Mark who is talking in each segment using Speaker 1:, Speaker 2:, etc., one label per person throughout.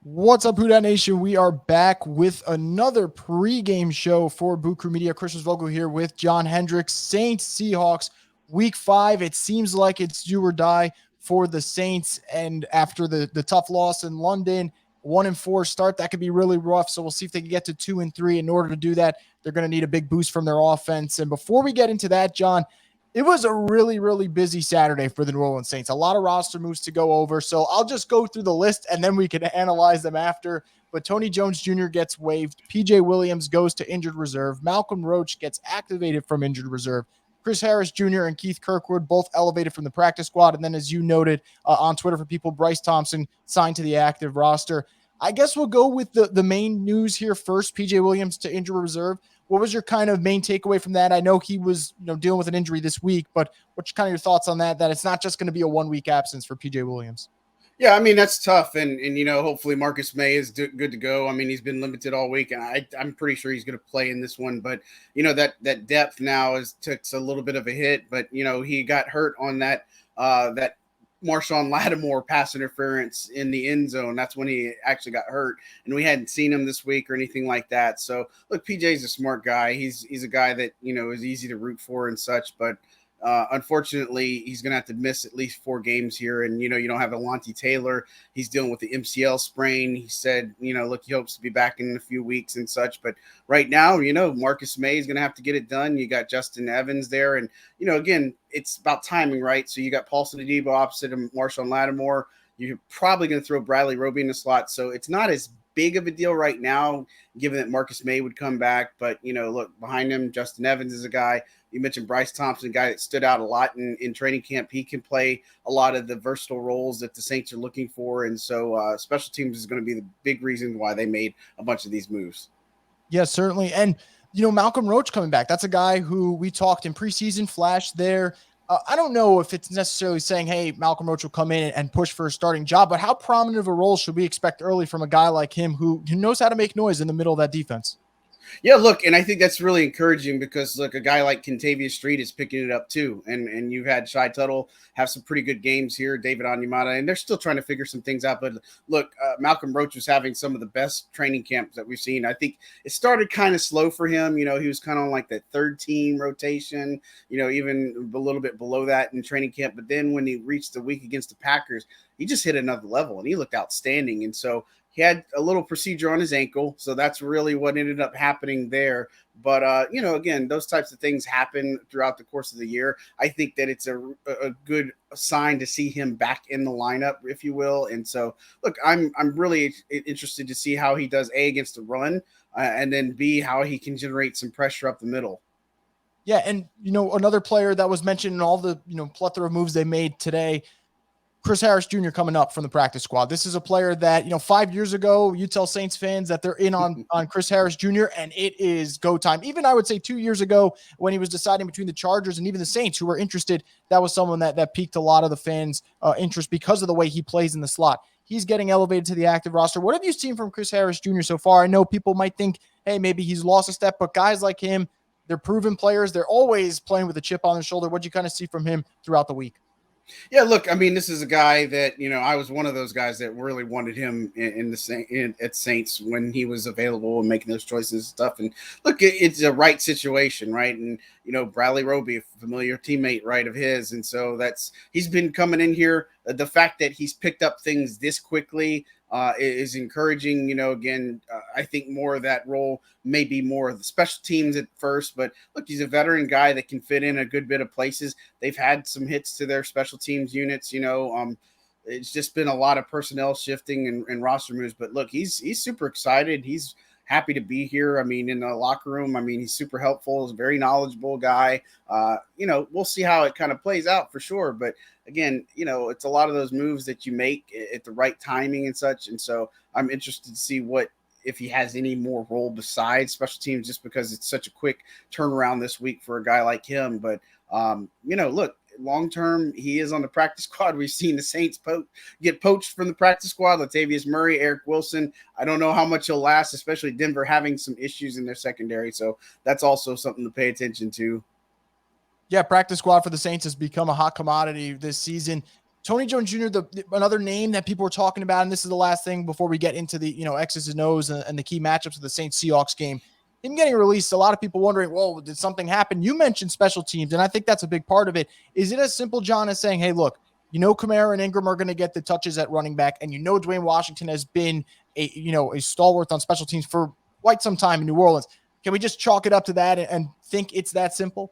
Speaker 1: What's up, Who Dat Nation? We are back with another pregame show for Boot Crew Media. Christian Vogel here with John Hendricks. Saints Seahawks Week 5. It seems like it's do or die for the Saints. And after the tough loss in London, 1-4 start, that could be really rough. So we'll see if they can get to 2-3. In order to do that, they're going to need a big boost from their offense. And before we get into that, John, it was a really, really busy Saturday for the New Orleans Saints. A lot of roster moves to go over. So I'll just go through the list and then we can analyze them after. But Tony Jones Jr. gets waived. PJ Williams goes to injured reserve. Malcolm Roach gets activated from injured reserve. Chris Harris Jr. and Keith Kirkwood both elevated from the practice squad. And then, as you noted on Twitter for people, Bryce Thompson signed to the active roster. I guess we'll go with the main news here first. PJ Williams to injured reserve. What was your kind of main takeaway from that? I know he was, dealing with an injury this week, but what's kind of your thoughts on that it's not just going to be a 1 week absence for PJ Williams?
Speaker 2: Yeah, I mean, that's tough. And hopefully Marcus May is good to go. I mean, he's been limited all week, and I'm pretty sure he's going to play in this one. But, that depth now took a little bit of a hit. But, he got hurt on that Marshawn Lattimore pass interference in the end zone. That's when he actually got hurt, and we hadn't seen him this week or anything like that. So, look, PJ's a smart guy. He's a guy that, is easy to root for and such. But unfortunately, he's going to have to miss at least 4 games here. And, you don't have Alontae Taylor. He's dealing with the MCL sprain. He said, look, he hopes to be back in a few weeks and such. But right now, Marcus May is going to have to get it done. You got Justin Evans there. And, again, it's about timing, right? So you got Paulson Adebo opposite of Marshawn Lattimore. You're probably going to throw Bradley Roby in the slot. So it's not as big of a deal right now, given that Marcus May would come back. But, look, behind him, Justin Evans is a guy. You mentioned Bryce Thompson, a guy that stood out a lot in training camp. He can play a lot of the versatile roles that the Saints are looking for. And so special teams is going to be the big reason why they made a bunch of these moves.
Speaker 1: Yes, certainly. And, Malcolm Roach coming back, that's a guy who we talked in preseason, flash there. I don't know if it's necessarily saying, hey, Malcolm Roach will come in and push for a starting job, but how prominent of a role should we expect early from a guy like him who knows how to make noise in the middle of that defense?
Speaker 2: Yeah, look, and I think that's really encouraging because, look, a guy like Kentavious Street is picking it up too. And you've had Shai Tuttle have some pretty good games here, David Onyemata, and they're still trying to figure some things out. But look, Malcolm Roach was having some of the best training camps that we've seen. I think it started kind of slow for him. He was kind of on like that third team rotation, even a little bit below that in training camp. But then when he reached the week against the Packers, he just hit another level and he looked outstanding. And so he had a little procedure on his ankle, so that's really what ended up happening there. But, again, those types of things happen throughout the course of the year. I think that it's a good sign to see him back in the lineup, if you will. And so, look, I'm really interested to see how he does, A, against the run, and then, B, how he can generate some pressure up the middle.
Speaker 1: Yeah, and, another player that was mentioned in all the, plethora of moves they made today, Chris Harris Jr. coming up from the practice squad. This is a player that, 5 years ago, you tell Saints fans that they're in on Chris Harris Jr., and it is go time. Even I would say 2 years ago when he was deciding between the Chargers and even the Saints who were interested, that was someone that piqued a lot of the fans' interest because of the way he plays in the slot. He's getting elevated to the active roster. What have you seen from Chris Harris Jr. so far? I know people might think, hey, maybe he's lost a step, but guys like him, they're proven players. They're always playing with a chip on their shoulder. What did you kind of see from him throughout the week?
Speaker 2: Yeah, look, I mean, this is a guy that, I was one of those guys that really wanted him at Saints when he was available and making those choices and stuff. And look, it's a right situation, right? And, Bradley Roby, a familiar teammate, right, of his. And so he's been coming in here. The fact that he's picked up things this quickly is encouraging. Again, I think more of that role may be more of the special teams at first, but look, he's a veteran guy that can fit in a good bit of places. They've had some hits to their special teams units, it's just been a lot of personnel shifting and roster moves, but look, he's super excited. He's happy to be here. I mean, in the locker room, I mean, he's super helpful. He's a very knowledgeable guy. We'll see how it kind of plays out for sure. But again, it's a lot of those moves that you make at the right timing and such. And so I'm interested to see if he has any more role besides special teams, just because it's such a quick turnaround this week for a guy like him. But, look, long term, he is on the practice squad. We've seen the Saints get poached from the practice squad. Latavius Murray, Eric Wilson. I don't know how much he'll last, especially Denver having some issues in their secondary. So that's also something to pay attention to.
Speaker 1: Yeah, practice squad for the Saints has become a hot commodity this season. Tony Jones Jr., another name that people were talking about, and this is the last thing before we get into the, X's and O's and the key matchups of the Saints Seahawks game. Him getting released, a lot of people wondering, well, did something happen? You mentioned special teams, and I think that's a big part of it. Is it as simple, John, as saying, hey, look, Kamara and Ingram are going to get the touches at running back, and Dwayne Washington has been a stalwart on special teams for quite some time in New Orleans. Can we just chalk it up to that and think it's that simple?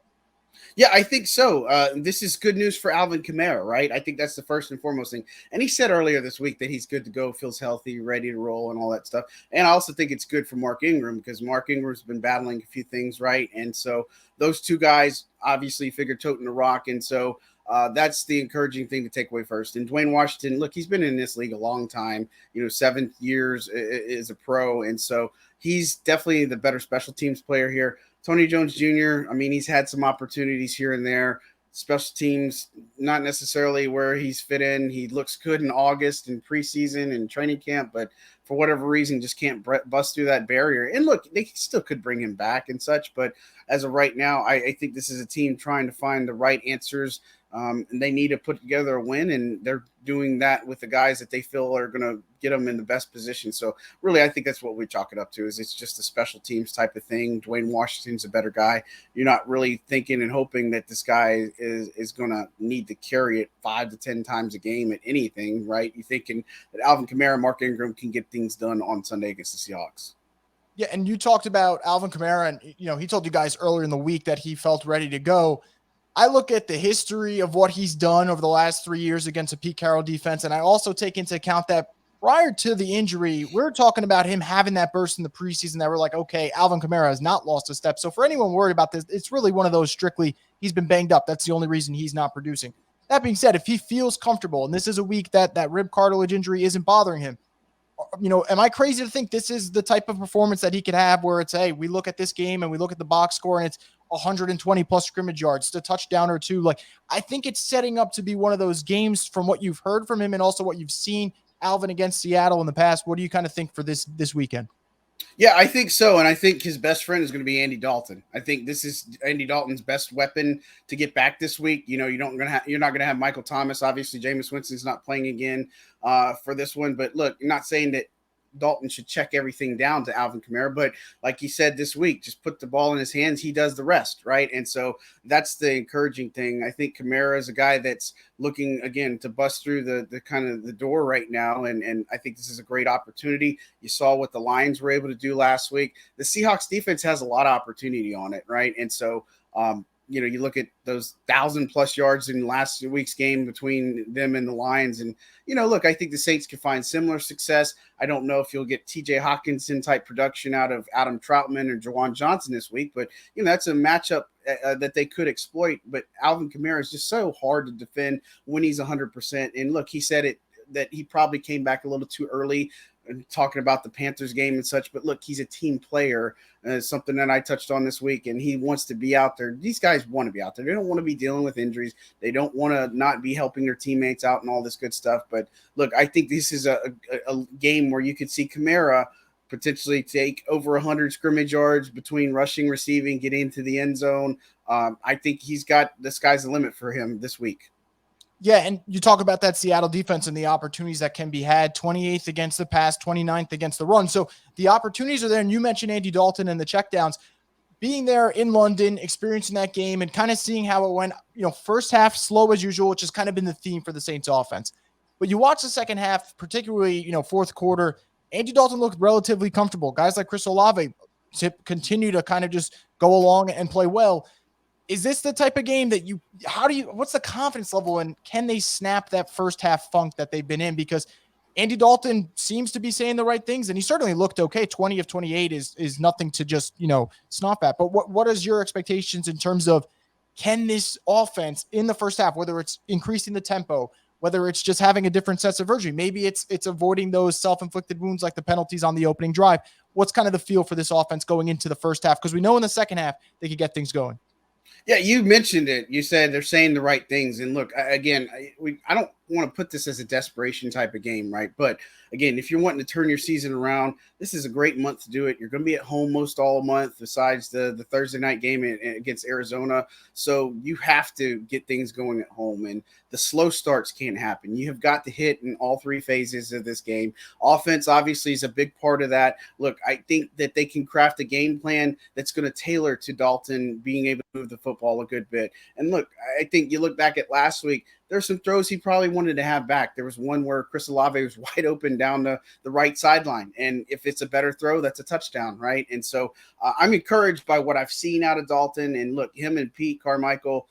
Speaker 2: Yeah, I think so. This is good news for Alvin Kamara, right? I think that's the first and foremost thing. And he said earlier this week that he's good to go, feels healthy, ready to roll, and all that stuff. And I also think it's good for Mark Ingram because Mark Ingram's been battling a few things, right? And so those two guys obviously figure toting the rock. And so that's the encouraging thing to take away first. And Dwayne Washington, look, he's been in this league a long time, 7 years as a pro. And so he's definitely the better special teams player here. Tony Jones Jr., I mean, he's had some opportunities here and there. Special teams, not necessarily where he's fit in. He looks good in August and preseason and training camp, but for whatever reason, just can't bust through that barrier. And look, they still could bring him back and such, but as of right now, I think this is a team trying to find the right answers. And they need to put together a win, and they're doing that with the guys that they feel are going to get them in the best position. So really, I think that's what we chalk it up to, is it's just a special teams type of thing. Dwayne Washington's a better guy. You're not really thinking and hoping that this guy is going to need to carry it 5 to 10 times a game at anything, right? You're thinking that Alvin Kamara and Mark Ingram can get things done on Sunday against the Seahawks.
Speaker 1: Yeah, and you talked about Alvin Kamara, and he told you guys earlier in the week that he felt ready to go. I look at the history of what he's done over the last 3 years against a Pete Carroll defense, and I also take into account that prior to the injury, we're talking about him having that burst in the preseason that we're like, okay, Alvin Kamara has not lost a step. So for anyone worried about this, it's really one of those strictly he's been banged up. That's the only reason he's not producing. That being said, if he feels comfortable, and this is a week that rib cartilage injury isn't bothering him, am I crazy to think this is the type of performance that he could have where it's, hey, we look at this game and we look at the box score and it's 120 plus scrimmage yards, a touchdown or two. Like, I think it's setting up to be one of those games from what you've heard from him and also what you've seen Alvin against Seattle in the past. What do you kind of think for this weekend?
Speaker 2: Yeah, I think so. And I think his best friend is going to be Andy Dalton. I think this is Andy Dalton's best weapon to get back this week. You're not going to have Michael Thomas. Obviously, Jameis Winston's not playing again for this one. But look, I'm not saying that Dalton should check everything down to Alvin Kamara, but like he said this week, just put the ball in his hands. He does the rest, right? And so that's the encouraging thing. I think Kamara is a guy that's looking again to bust through the kind of the door right now, and I think this is a great opportunity. You saw what the Lions were able to do last week. The Seahawks defense has a lot of opportunity on it, right? And so you look at those 1,000+ yards in last week's game between them and the Lions. And, look, I think the Saints can find similar success. I don't know if you'll get TJ Hawkinson type production out of Adam Troutman or Jawan Johnson this week, but, that's a matchup that they could exploit. But Alvin Kamara is just so hard to defend when he's 100%. And look, he said it that he probably came back a little too early, talking about the Panthers game and such, but look, he's a team player, something that I touched on this week, and he wants to be out there. These guys want to be out there. They don't want to be dealing with injuries. They don't want to not be helping their teammates out and all this good stuff. But look, I think this is a game where you could see Kamara potentially take over 100 scrimmage yards between rushing, receiving, get into the end zone. I think he's got the sky's the limit for him this week.
Speaker 1: Yeah, and you talk about that Seattle defense and the opportunities that can be had, 28th against the pass, 29th against the run. So the opportunities are there, and you mentioned Andy Dalton and the checkdowns. Being there in London, experiencing that game, and kind of seeing how it went, first half slow as usual, which has kind of been the theme for the Saints offense. But you watch the second half, particularly, fourth quarter, Andy Dalton looked relatively comfortable. Guys like Chris Olave continue to kind of just go along and play well. Is this the type of game that what's the confidence level, and can they snap that first half funk that they've been in? Because Andy Dalton seems to be saying the right things, and he certainly looked okay. 20 of 28 is nothing to just, snuff at. But what is your expectations in terms of, can this offense in the first half, whether it's increasing the tempo, whether it's just having a different sense of urgency, maybe it's avoiding those self-inflicted wounds like the penalties on the opening drive. What's kind of the feel for this offense going into the first half? Because we know in the second half they could get things going.
Speaker 2: Yeah, you mentioned it. You said they're saying the right things. And look, again, I don't want to put this as a desperation type of game, right? But again, if you're wanting to turn your season around, this is a great month to do it. You're going to be at home most all month, besides the Thursday night game against Arizona. So you have to get things going at home, and the slow starts can't happen. You have got to hit in all three phases of this game. Offense obviously is a big part of that. Look, I think that they can craft a game plan that's going to tailor to Dalton being able to move the football a good bit. And look, I think you look back at last week, there's some throws he probably wanted to have back. There was one where Chris Olave was wide open down the right sideline. And if it's a better throw, that's a touchdown, right? And so I'm encouraged by what I've seen out of Dalton. And look, him and Pete Carmichael,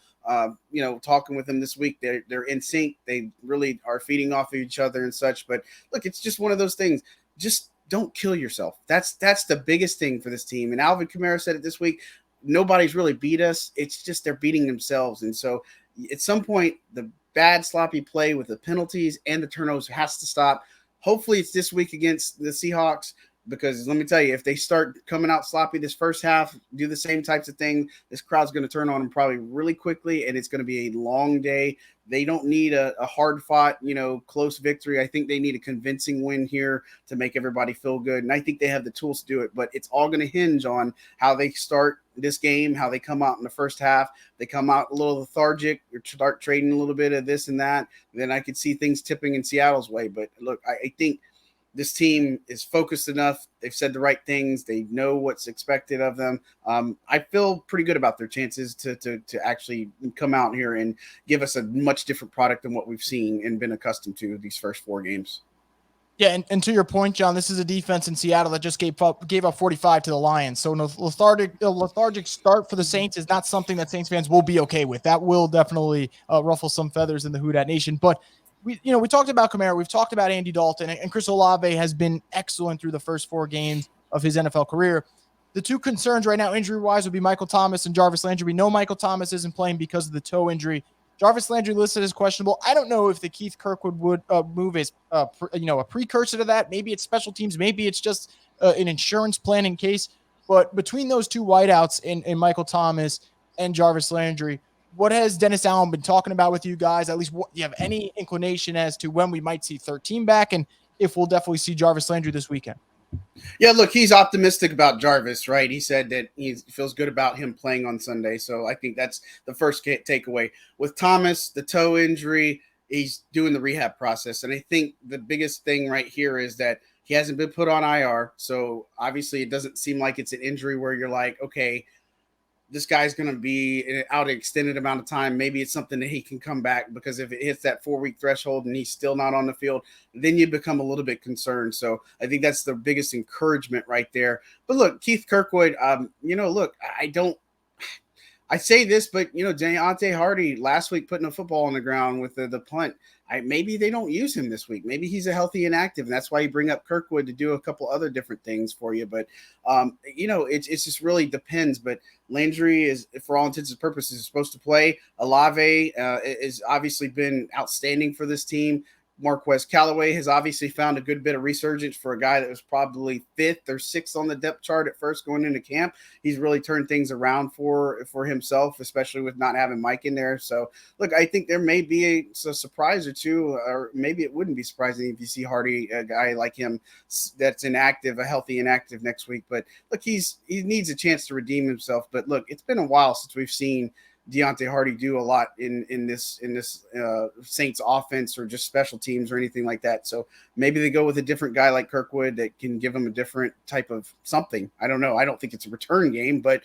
Speaker 2: talking with them this week, they're in sync. They really are feeding off of each other and such. But look, it's just one of those things. Just don't kill yourself. That's the biggest thing for this team. And Alvin Kamara said it this week. Nobody's really beat us. It's just they're beating themselves. And so at some point, the bad sloppy play with the penalties and the turnovers has to stop. Hopefully it's this week against the Seahawks, because let me tell you, if they start coming out sloppy this first half, do the same types of things, this crowd's going to turn on them probably really quickly, and it's going to be a long day. They don't need a hard-fought, close victory. I think they need a convincing win here to make everybody feel good, and I think they have the tools to do it, but it's all going to hinge on how they start this game, how they come out in the first half. They come out a little lethargic or start trading a little bit of this and that, then I could see things tipping in Seattle's way. But look, I think this team is focused enough. They've said the right things. They know what's expected of them. I feel pretty good about their chances to actually come out here and give us a much different product than what we've seen and been accustomed to these first 4 games.
Speaker 1: Yeah, and to your point, John, this is a defense in Seattle that just gave up 45 to the Lions. So a lethargic start for the Saints is not something that Saints fans will be okay with. That will definitely ruffle some feathers in the Who Dat Nation. But we talked about Kamara, we've talked about Andy Dalton, and Chris Olave has been excellent through the first 4 games of his NFL career. The two concerns right now, injury-wise, would be Michael Thomas and Jarvis Landry. We know Michael Thomas isn't playing because of the toe injury. Jarvis Landry listed as questionable. I don't know if the Keith Kirkwood move is a precursor to that. Maybe it's special teams. Maybe it's just an insurance plan in case. But between those two wideouts in Michael Thomas and Jarvis Landry, what has Dennis Allen been talking about with you guys? At least, do you have any inclination as to when we might see 13 back, and if we'll definitely see Jarvis Landry this weekend?
Speaker 2: Yeah, look, he's optimistic about Jarvis, right? He said that he feels good about him playing on Sunday. So I think that's the first takeaway. With Thomas, the toe injury, he's doing the rehab process. And I think the biggest thing right here is that he hasn't been put on IR. So obviously it doesn't seem like it's an injury where you're like, okay, this guy's going to be out an extended amount of time. Maybe it's something that he can come back, because if it hits that 4-week threshold and he's still not on the field, then you become a little bit concerned. So I think that's the biggest encouragement right there. But look, Keith Kirkwood, I say this, but Deontay Hardy last week putting a football on the ground with the punt. Maybe they don't use him this week. Maybe he's a healthy and active, and that's why you bring up Kirkwood to do a couple other different things for you. But it just really depends. But Landry is, for all intents and purposes, supposed to play. Olave has obviously been outstanding for this team. Marquez Callaway has obviously found a good bit of resurgence for a guy that was probably 5th or 6th on the depth chart at first going into camp. He's really turned things around for himself, especially with not having Mike in there. So, look, I think there may be a surprise or two, or maybe it wouldn't be surprising if you see Hardy, a guy like him that's inactive, a healthy inactive next week. But, look, he needs a chance to redeem himself. But, look, it's been a while since we've seen Deontay Hardy do a lot in this Saints offense, or just special teams or anything like that. So maybe they go with a different guy like Kirkwood that can give them a different type of something. I don't know. I don't think it's a return game, but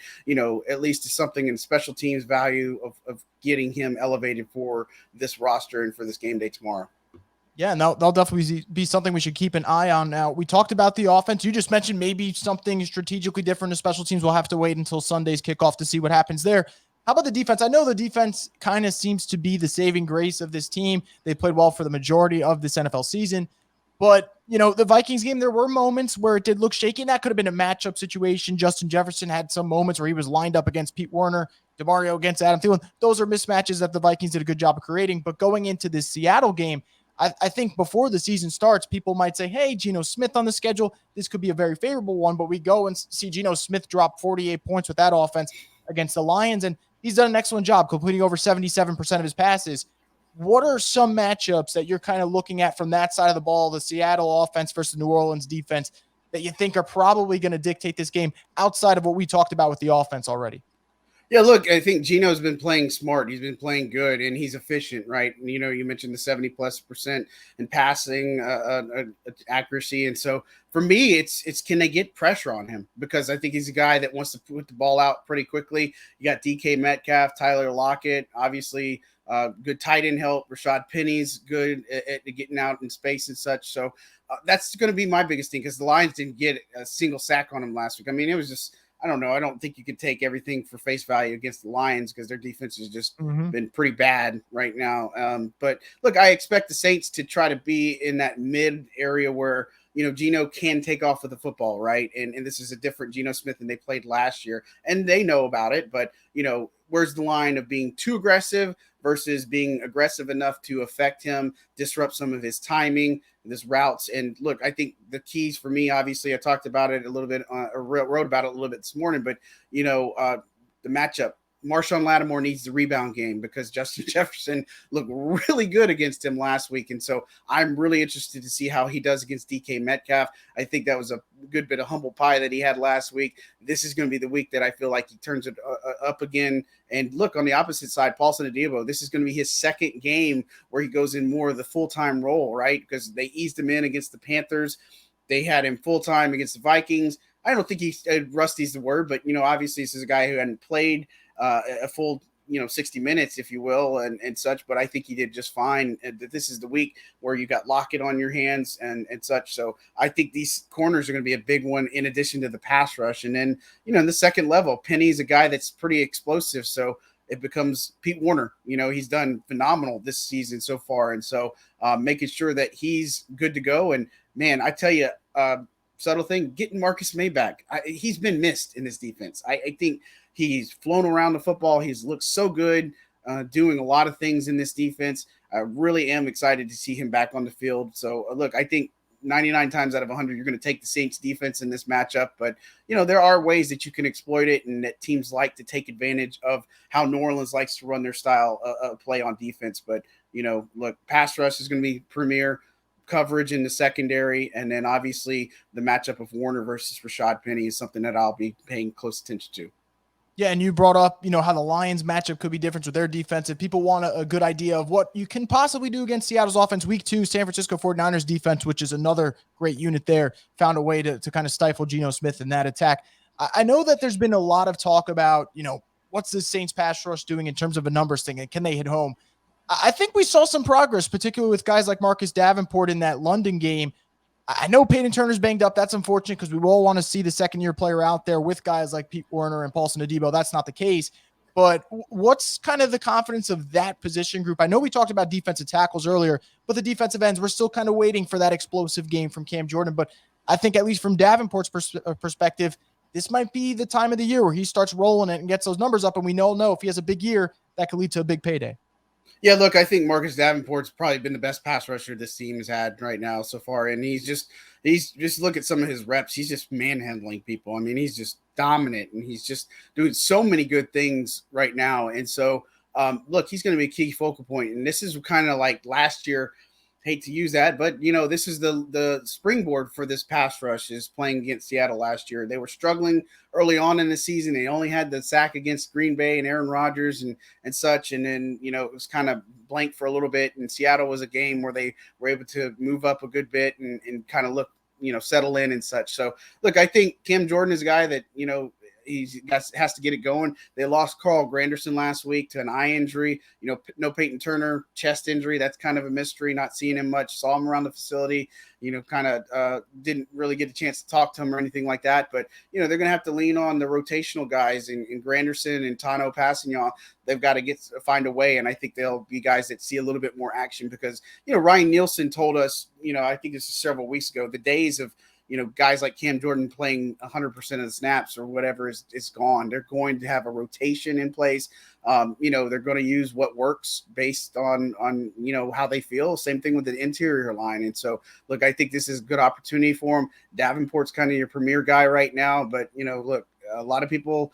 Speaker 2: at least it's something in special teams value of getting him elevated for this roster and for this game day tomorrow.
Speaker 1: Yeah, no, that'll definitely be something we should keep an eye on. Now, we talked about the offense. You just mentioned maybe something strategically different to special teams. We'll have to wait until Sunday's kickoff to see what happens there. How about the defense? I know the defense kind of seems to be the saving grace of this team. They played well for the majority of this NFL season. But, the Vikings game, there were moments where it did look shaky, and that could have been a matchup situation. Justin Jefferson had some moments where he was lined up against Pete Werner, DeMario against Adam Thielen. Those are mismatches that the Vikings did a good job of creating. But going into this Seattle game, I think before the season starts, people might say, hey, Geno Smith on the schedule, this could be a very favorable one. But we go and see Geno Smith drop 48 points with that offense against the Lions, and he's done an excellent job completing over 77% of his passes. what are some matchups that you're kind of looking at from that side of the ball, the Seattle offense versus New Orleans defense, that you think are probably going to dictate this game outside of what we talked about with the offense already?
Speaker 2: Yeah, look, I think Gino's been playing smart. He's been playing good, and he's efficient, right? And, you mentioned the 70+% in passing accuracy, and so for me, it's can they get pressure on him, because I think he's a guy that wants to put the ball out pretty quickly. You got DK Metcalf, Tyler Lockett, obviously. Good tight end help. Rashad Penny's good at getting out in space and such. So that's going to be my biggest thing, because the Lions didn't get a single sack on him last week. I mean, it was just, I don't know. I don't think you can take everything for face value against the Lions, because their defense has just been pretty bad right now. But look, I expect the Saints to try to be in that mid area where, Geno can take off with the football, right? And this is a different Geno Smith than they played last year, and they know about it. But, where's the line of being too aggressive versus being aggressive enough to affect him, disrupt some of his timing, his routes? And look, I think the keys for me, obviously, I talked about it a little bit, or wrote about it a little bit this morning, but, the matchup. Marshawn Lattimore needs the rebound game, because Justin Jefferson looked really good against him last week. And so I'm really interested to see how he does against DK Metcalf. I think that was a good bit of humble pie that he had last week. This is going to be the week that I feel like he turns it up again. And look, on the opposite side, Paulson Adebo, this is going to be his second game where he goes in more of the full-time role, right? Because they eased him in against the Panthers. They had him full-time against the Vikings. I don't think he's rusty's the word, but, obviously this is a guy who hadn't played a full, 60 minutes, if you will, and such. But I think he did just fine. And this is the week where you got Lockett on your hands and such. So I think these corners are going to be a big one in addition to the pass rush. And then, in the second level, Penny's a guy that's pretty explosive. So it becomes Pete Warner. He's done phenomenal this season so far. And so making sure that he's good to go. And, man, I tell you, subtle thing, getting Marcus May back. He's been missed in this defense. I think he's flown around the football. He's looked so good, doing a lot of things in this defense. I really am excited to see him back on the field. So, look, I think 99 times out of 100, you're going to take the Saints defense in this matchup. But, there are ways that you can exploit it, and that teams like to take advantage of how New Orleans likes to run their style of play on defense. But, look, pass rush is going to be premier, coverage in the secondary, and then obviously the matchup of Warner versus Rashad Penny is something that I'll be paying close attention to.
Speaker 1: Yeah, and you brought up, how the Lions matchup could be different with their defense. If people want a good idea of what you can possibly do against Seattle's offense, week 2, San Francisco 49ers defense, which is another great unit there, found a way to kind of stifle Geno Smith in that attack. I know that there's been a lot of talk about, what's the Saints pass rush doing in terms of a numbers thing, and can they hit home? I think we saw some progress, particularly with guys like Marcus Davenport in that London game. I know Peyton Turner's banged up. That's unfortunate, because we all want to see the second-year player out there with guys like Pete Werner and Paulson Adebo. That's not the case. But what's kind of the confidence of that position group? I know we talked about defensive tackles earlier, but the defensive ends, we're still kind of waiting for that explosive game from Cam Jordan. But I think, at least from Davenport's perspective, this might be the time of the year where he starts rolling it and gets those numbers up. And we all know if he has a big year, that could lead to a big payday.
Speaker 2: Yeah, look, I think Marcus Davenport's probably been the best pass rusher this team has had right now so far. And he's just look at some of his reps. He's just manhandling people. I mean, he's just dominant, and he's just doing so many good things right now. And so, look, he's going to be a key focal point. And this is kind of like last year. Hate to use that, but this is the springboard for this pass rush, is playing against Seattle last year. They were struggling early on in the season. They only had the sack against Green Bay and Aaron Rodgers and such. And then, it was kind of blank for a little bit. And Seattle was a game where they were able to move up a good bit and kind of look, settle in and such. So, look, I think Cam Jordan is a guy that, he has to get it going. They lost Carl Granderson last week to an eye injury. No Peyton Turner, chest injury. That's kind of a mystery. Not seeing him much. Saw him around the facility. Kind of didn't really get a chance to talk to him or anything like that. But, they're going to have to lean on the rotational guys in Granderson and Tano Passignon. They've got to find a way. And I think they'll be guys that see a little bit more action, because, Ryan Nielsen told us, I think this is several weeks ago, the days of, guys like Cam Jordan playing 100% of the snaps or whatever is gone. They're going to have a rotation in place. They're going to use what works based on how they feel. Same thing with the interior line. And so, look, I think this is a good opportunity for him. Davenport's kind of your premier guy right now, but look, a lot of people,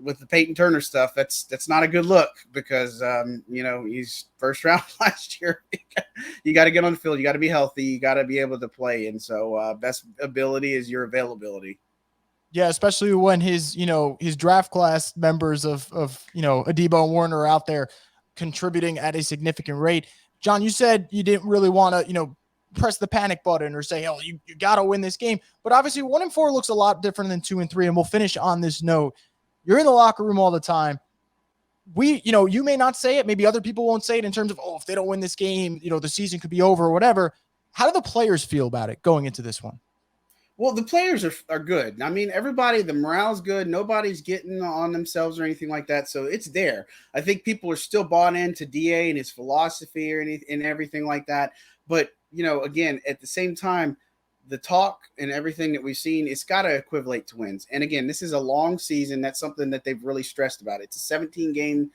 Speaker 2: with the Peyton Turner stuff, that's not a good look because he's first round last year. You got to get on the field, you got to be healthy, you got to be able to play, and so best ability is your availability.
Speaker 1: Yeah, especially when his draft class members of Adebo and Warner are out there contributing at a significant rate. John, you said you didn't really want to press the panic button or say, oh, you got to win this game. But obviously 1-4 looks a lot different than 2-3. And we'll finish on this note. You're in the locker room all the time. You may not say it. Maybe other people won't say it in terms of, oh, if they don't win this game, the season could be over or whatever. How do the players feel about it going into this one?
Speaker 2: Well, the players are good. I mean, everybody, the morale's good. Nobody's getting on themselves or anything like that. So it's there. I think people are still bought into DA and his philosophy and everything like that. But, again, at the same time, the talk and everything that we've seen, it's got to equivalent to wins. And again, this is a long season. That's something that they've really stressed about. It's a 17-game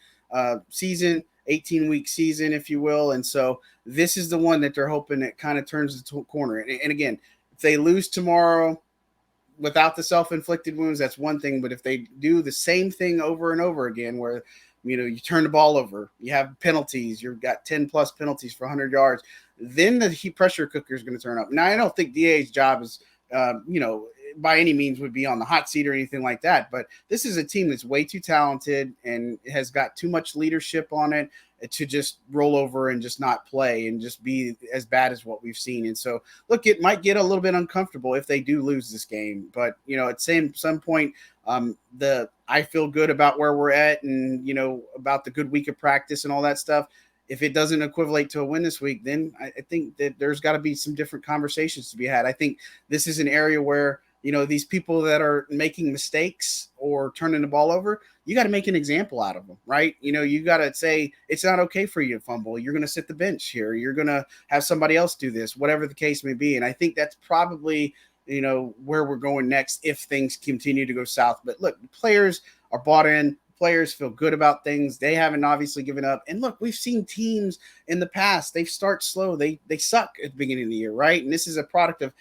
Speaker 2: season, 18-week season, if you will. And so this is the one that they're hoping it kind of turns the corner. And again, if they lose tomorrow without the self-inflicted wounds, that's one thing. But if they do the same thing over and over again, where you turn the ball over, you have penalties, you've got 10 plus penalties for 100 yards, then the heat pressure cooker is going to turn up. Now, I don't think DA's job is, by any means would be on the hot seat or anything like that. But this is a team that's way too talented and has got too much leadership on it to just roll over and just not play and just be as bad as what we've seen. And so, look, it might get a little bit uncomfortable if they do lose this game. But, at some point, I feel good about where we're at and, about the good week of practice and all that stuff. If it doesn't equivalent to a win this week, then I think that there's got to be some different conversations to be had. I think this is an area where, these people that are making mistakes or turning the ball over, you got to make an example out of them, right? You got to say, it's not okay for you to fumble. You're going to sit the bench here. You're going to have somebody else do this, whatever the case may be. And I think that's probably, where we're going next if things continue to go south. But look, the players are bought in. Players feel good about things. They haven't obviously given up. And look, we've seen teams in the past, they start slow. They suck at the beginning of the year, right? And this is a product of,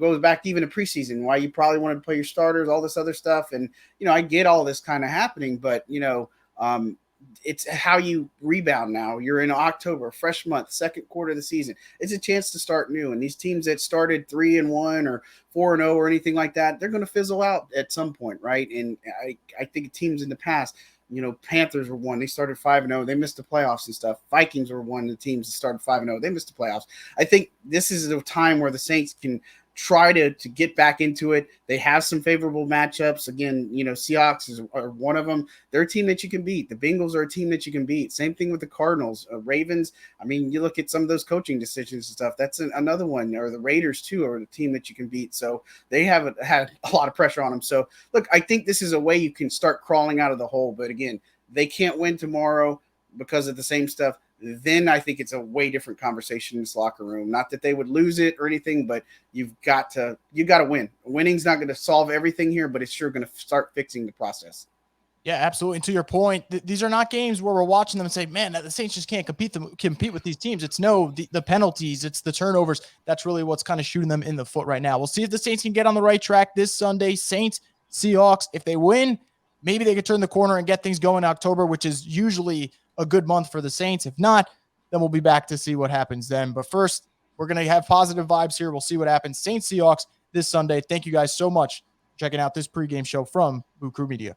Speaker 2: goes back even to preseason, why you probably wanted to play your starters, all this other stuff. And, I get all this kind of happening, but, it's how you rebound now. You're in October, fresh month, second quarter of the season. It's a chance to start new. And these teams that started 3-1 or 4-0 or anything like that, they're going to fizzle out at some point, right? And I think teams in the past, Panthers were one. They started 5-0. They missed the playoffs and stuff. Vikings were one of the teams that started 5-0. They missed the playoffs. I think this is a time where the Saints can try to get back into it. They have some favorable matchups. Again, Seahawks are one of them. They're a team that you can beat. The Bengals are a team that you can beat. Same thing with the Cardinals. Ravens, I mean, you look at some of those coaching decisions and stuff. That's another one. Or the Raiders, too, are the team that you can beat. So they have had a lot of pressure on them. So, look, I think this is a way you can start crawling out of the hole. But, again, they can't win tomorrow because of the same stuff. Then I think it's a way different conversation in this locker room. Not that they would lose it or anything, but you got to win. Winning's not going to solve everything here, but it's sure going to start fixing the process.
Speaker 1: Yeah, absolutely. And to your point, these are not games where we're watching them and say, man, the Saints just can't compete with these teams. It's the penalties, it's the turnovers. That's really what's kind of shooting them in the foot right now. We'll see if the Saints can get on the right track this Sunday. Saints, Seahawks, if they win, maybe they could turn the corner and get things going in October, which is usually a good month for the Saints. If not, then we'll be back to see what happens then. But first, we're going to have positive vibes here. We'll see what happens. Saints Seahawks this Sunday. Thank you guys so much for checking out this pregame show from Boo Crew Media.